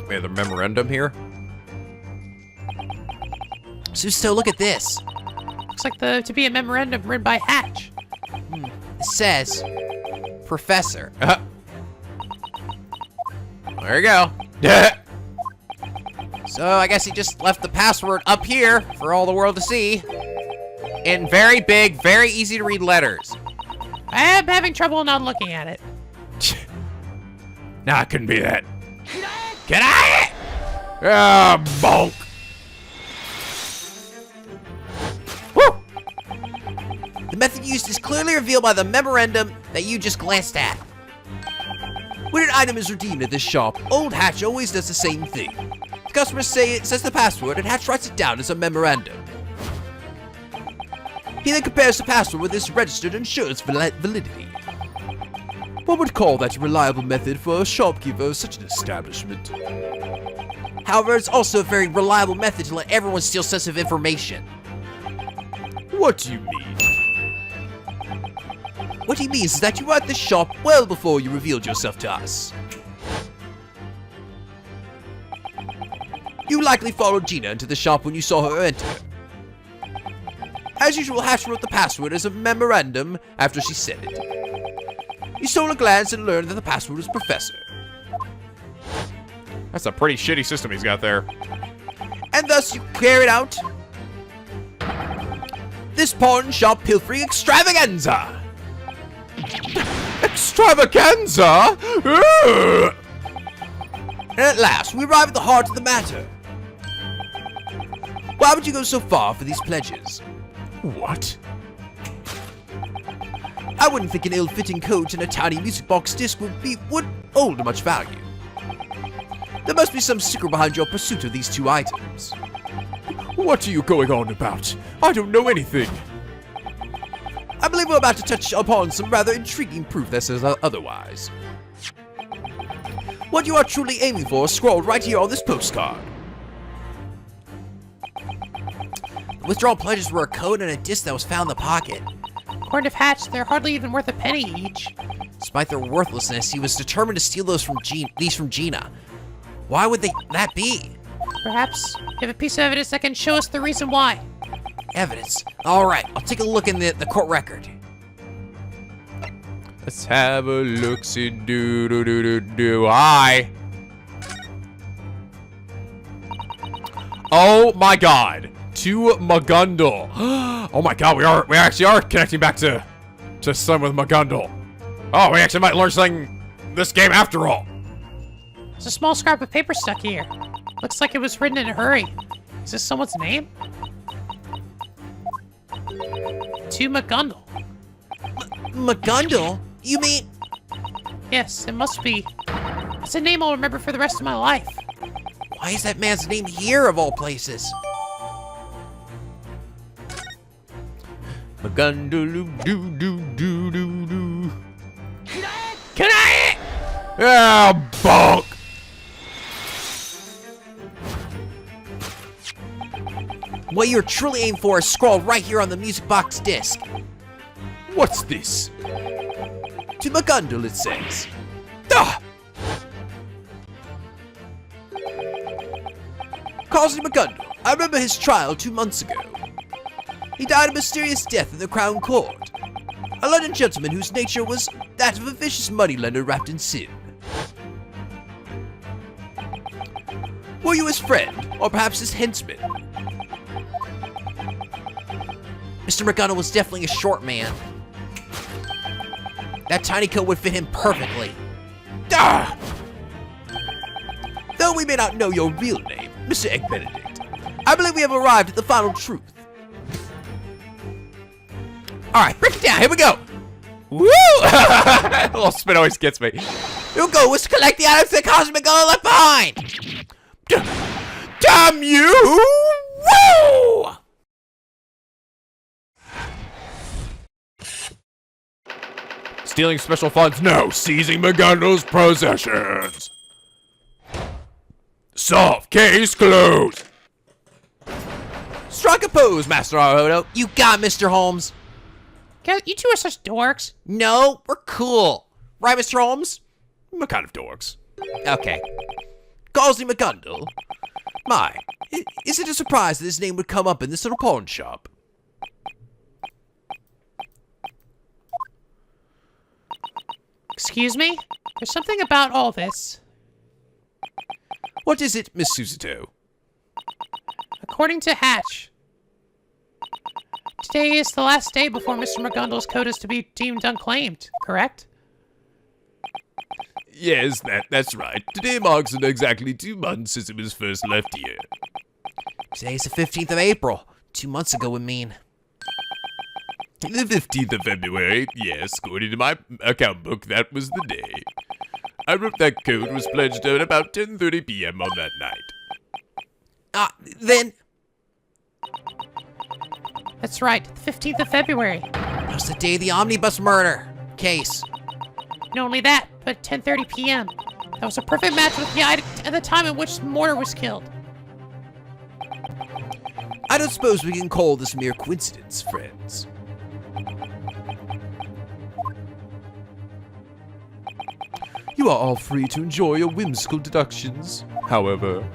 We have the memorandum here. Susto, look at this. Looks like to be a memorandum written by Hatch. It says, Professor. There you go. So I guess he just left the password up here for all the world to see. In very big, very easy to read letters. I am having trouble not looking at it. Nah, it couldn't be that. Get out! Ah, bonk. Woo! The method used is clearly revealed by the memorandum that you just glanced at. When an item is redeemed at this shop, Old Hatch always does the same thing. The customers say it says the password, and Hatch writes it down as a memorandum. He then compares the password with this registered and ensures its validity. One would call that a reliable method for a shopkeeper of such an establishment. However, it's also a very reliable method to let everyone steal sensitive information. What do you mean? What he means is that you were at the shop well before you revealed yourself to us. You likely followed Gina into the shop when you saw her enter. As usual, Hatch wrote the password as a memorandum after she said it. You stole a glance and learned that the password was Professor. That's a pretty shitty system he's got there. And thus you carried out this pawn shop pilfering extravaganza. Extravaganza? Ugh. And at last, we arrive at the heart of the matter. Why would you go so far for these pledges? What? I wouldn't think an ill-fitting coat and a tiny music box disc would hold much value. There must be some secret behind your pursuit of these two items. What are you going on about? I don't know anything. I believe we're about to touch upon some rather intriguing proof that says otherwise. What you are truly aiming for is scrawled right here on this postcard. The withdrawal pledges were a code and a disc that was found in the pocket. According to Hatch, they're hardly even worth a penny each. Despite their worthlessness, he was determined to steal these from Gina. Why would that be? Perhaps you have a piece of evidence that can show us the reason why. Evidence. Alright, I'll take a look in the court record. Let's have a look-see do-do-do-do-do. Hi. Oh my god. To Magundal. Oh my god, we actually are connecting back to some with Magundal. Oh, we actually might learn something this game after all. There's a small scrap of paper stuck here. Looks like it was written in a hurry. Is this someone's name? To Magundal. Magundal? You mean... Yes, it must be. It's a name I'll remember for the rest of my life. Why is that man's name here, of all places? Magundal do do do do do. Can I? Ah, bonk. What you're truly aiming for is scrawled right here on the music box disc. What's this? To Magundal, it says. Ah! Causing Magundal. I remember his trial 2 months ago. He died a mysterious death in the Crown Court. A London gentleman whose nature was that of a vicious moneylender wrapped in sin. Were you his friend, or perhaps his henchman? Mr. Magundal was definitely a short man. That tiny coat would fit him perfectly. Ah! Though we may not know your real name, Mr. Egg Benedict, I believe we have arrived at the final truth. Alright, break it down. Here we go. Woo! A little spin always gets me. Your goal was to collect the items that Cosmic Girl left behind. Damn you! Woo! Stealing special funds? No. Seizing Magando's possessions. Solved. Case closed. Strike a pose, Master Naruhodō. You got Mr. Holmes. God, you two are such dorks. No, we're cool. Right, Mr. Holmes? What kind of dorks? Okay. Gauzy McGundle. My, is it a surprise that his name would come up in this little pawn shop? Excuse me? There's something about all this. What is it, Miss Susato? According to Hatch, today is the last day before Mr. McGundle's code is to be deemed unclaimed, correct? Yes, that's right. Today marks exactly 2 months since it was first left here. Today's the 15th of April. 2 months ago would mean. The 15th of February, yes, according to my account book, that was the day. I wrote that code was pledged at about 10:30 p.m. on that night. Then. That's right, the 15th of February. That was the day of the omnibus murder case. Not only that, but 10:30 p.m. That was a perfect match with the item and the time at which Mortar was killed. I don't suppose we can call this mere coincidence, friends. You are all free to enjoy your whimsical deductions. However...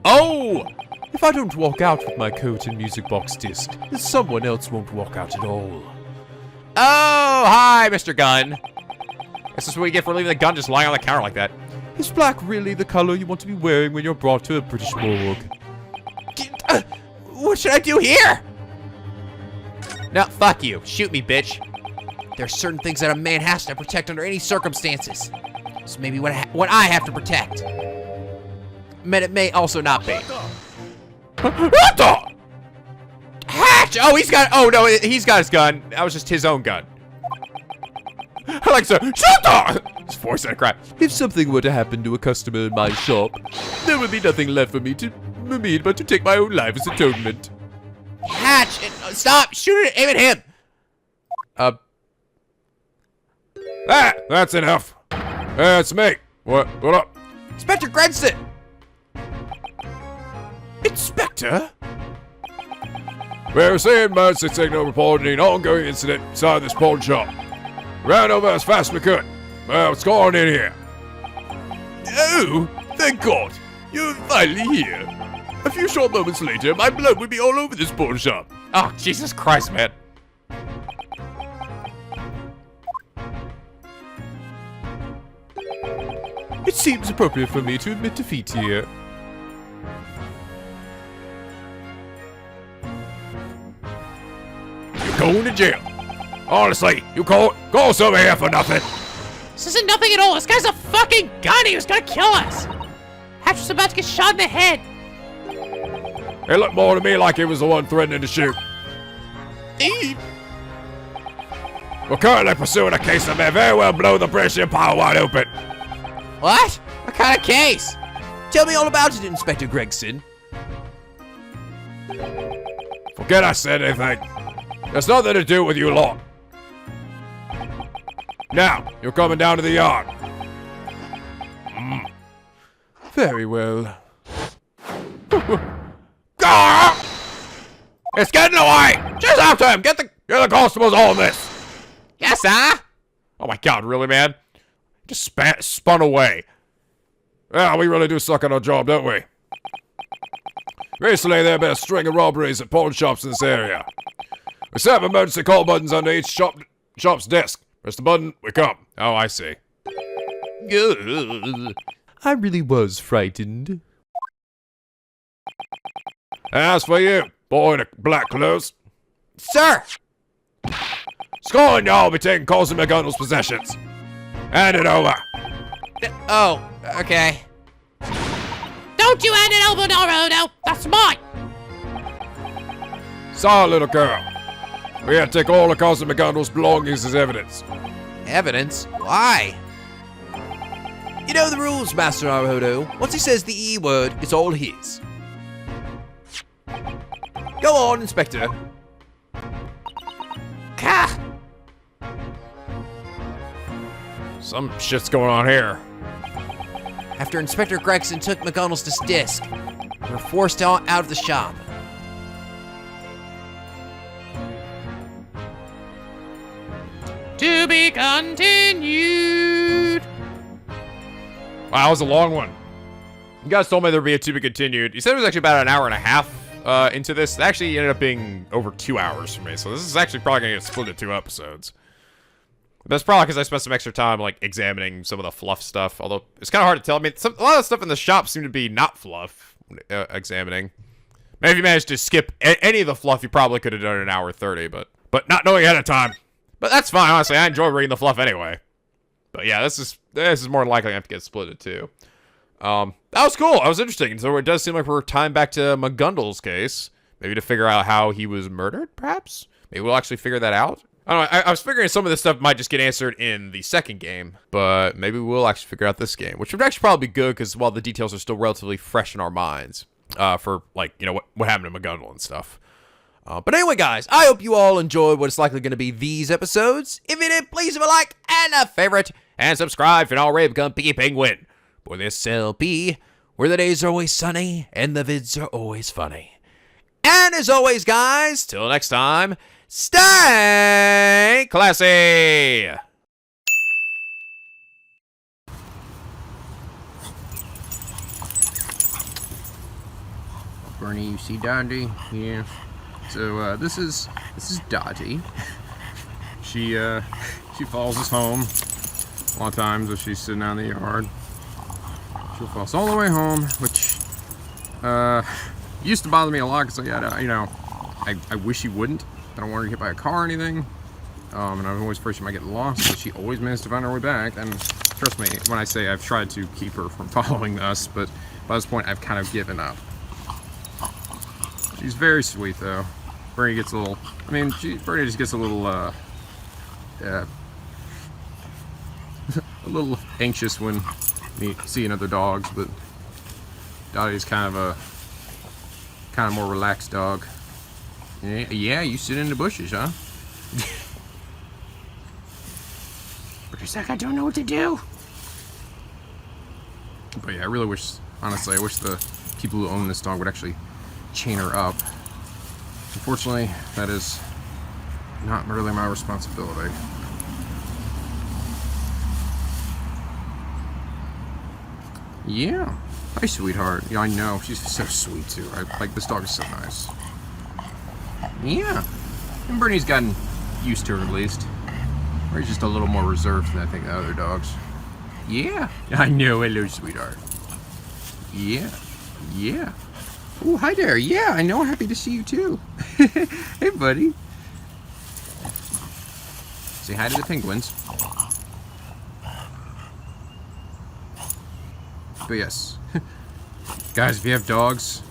Oh! If I don't walk out with my coat and music box disc, then someone else won't walk out at all. Oh, hi, Mr. Gun. This is what you get for leaving the gun just lying on the counter like that. Is black really the color you want to be wearing when you're brought to a British morgue? What should I do here? No, fuck you. Shoot me, bitch. There's certain things that a man has to protect under any circumstances. So maybe what I have to protect. It may also not be. What the? Hatch! Oh, he's got. Oh no, he's got his gun. That was just his own gun. I like so. Shut up! Just force that crap. If something were to happen to a customer in my shop, there would be nothing left for me but to take my own life as atonement. Hatch! Stop! Shoot it! Aim at him! That's enough. That's me. What up? Inspector Gregson! Inspector? We're receiving emergency signal reporting an ongoing incident inside this pawn shop. Ran over as fast as we could. Well, what's going on in here? Oh, thank God. You're finally here. A few short moments later, my blood would be all over this pawn shop. Oh, Jesus Christ, man. It seems appropriate for me to admit defeat here. You're going to jail. Honestly, you call over here for nothing. This isn't nothing at all. This guy's a fucking gun. He was gonna kill us. Hatch was about to get shot in the head. It looked more to me like he was the one threatening to shoot. We're currently pursuing a case that may very well blow the British Empire wide open. What? What kind of case? Tell me all about it, Inspector Gregson. Forget I said anything. There's nothing to do with you lot. Now, you're coming down to the yard. Very well. It's getting away! Just after him! Get the constables on this! Yes, sir? Oh my god, really, man? Just spun away. Well, we really do suck at our job, don't we? Recently, there have been a string of robberies at pawn shops in this area. We set up emergency call buttons under each shop's desk. Press the button, we come. Oh, I see. I really was frightened. As for you, boy in the black clothes. Sir! Score and y'all be taking Coulson McGundle's possessions. Hand it over. Oh, okay. Don't you add an elbow, Naruhodō. That's mine. Sorry, little girl. We gotta take all of Cousin McGondle's belongings as evidence. Evidence? Why? You know the rules, Master Naruhodō. Once he says the E word, it's all his. Go on, Inspector. Gah. Some shit's going on here. After Inspector Gregson took McGonagall's desk, we were forced out of the shop. To be continued. Wow, that was a long one. You guys told me there'd be a to be continued. You said it was actually about an hour and a half into this. It actually ended up being over 2 hours for me, so this is actually probably gonna get split into 2 episodes. That's probably because I spent some extra time, like, examining some of the fluff stuff, although it's kind of hard to tell. I mean, a lot of the stuff in the shop seemed to be not fluff, examining. Maybe if you managed to skip any of the fluff, you probably could have done it in an hour 30, but not knowing ahead of time. But that's fine, honestly. I enjoy reading the fluff anyway. But yeah, this is more than likely going to have to get split in 2. That was cool. That was interesting. So it does seem like we're tying back to McGondle's case. Maybe to figure out how he was murdered, perhaps? Maybe we'll actually figure that out. I don't know. I was figuring some of this stuff might just get answered in the second game, but maybe we'll actually figure out this game, which would actually probably be good because while the details are still relatively fresh in our minds, for like, you know, what happened to McGondle and stuff. But anyway, guys, I hope you all enjoyed what is likely going to be these episodes. If you did, please leave a like and a favorite, and subscribe if you're not already become Picky Penguin. For this LP, where the days are always sunny and the vids are always funny. And as always, guys, till next time, stay classy! Bernie, you see Dottie? Yeah. So this is Dottie. She follows us home. A lot of times when she's sitting out in the yard, she'll follow us all the way home, which used to bother me a lot because I wish she wouldn't. I don't want her to get hit by a car or anything. And I'm always afraid she might get lost, but she always managed to find her way back. And trust me when I say I've tried to keep her from following us, but by this point I've kind of given up. She's very sweet though. Bernie gets a little, Bernie just gets a little, a little anxious when seeing other dogs, but Dottie's kind of more relaxed dog. Yeah, you sit in the bushes, huh? But it's like I don't know what to do. But yeah, I really wish, honestly, I wish the people who own this dog would actually chain her up. Unfortunately, that is not really my responsibility. Yeah. Hi, sweetheart. Yeah, I know. She's so sweet, too. Like, this dog is so nice. Yeah. And Bernie's gotten used to her, at least. Or he's just a little more reserved than I think the other dogs. Yeah. I know. Hello, sweetheart. Yeah. Yeah. Oh, hi there. Yeah, I know. Happy to see you, too. Hey, buddy. Say hi to the penguins. But yes. Guys, if you have dogs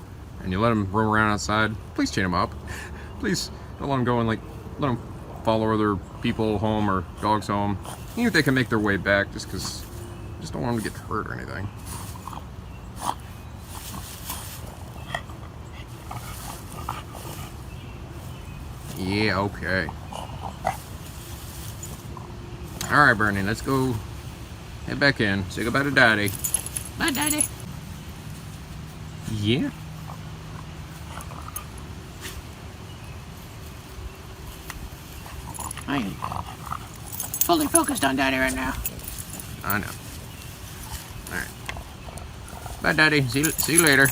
and you let them roam around outside, please chain them up. Please don't let them go and, let them follow other people home or dogs home. Even if they can make their way back, just because I just don't want them to get hurt or anything. Yeah, okay. Alright, Bernie, let's go head back in. Say goodbye to Daddy. Bye, Daddy. Yeah. I am fully focused on Daddy right now. I know. Alright. Bye, Daddy. See you later.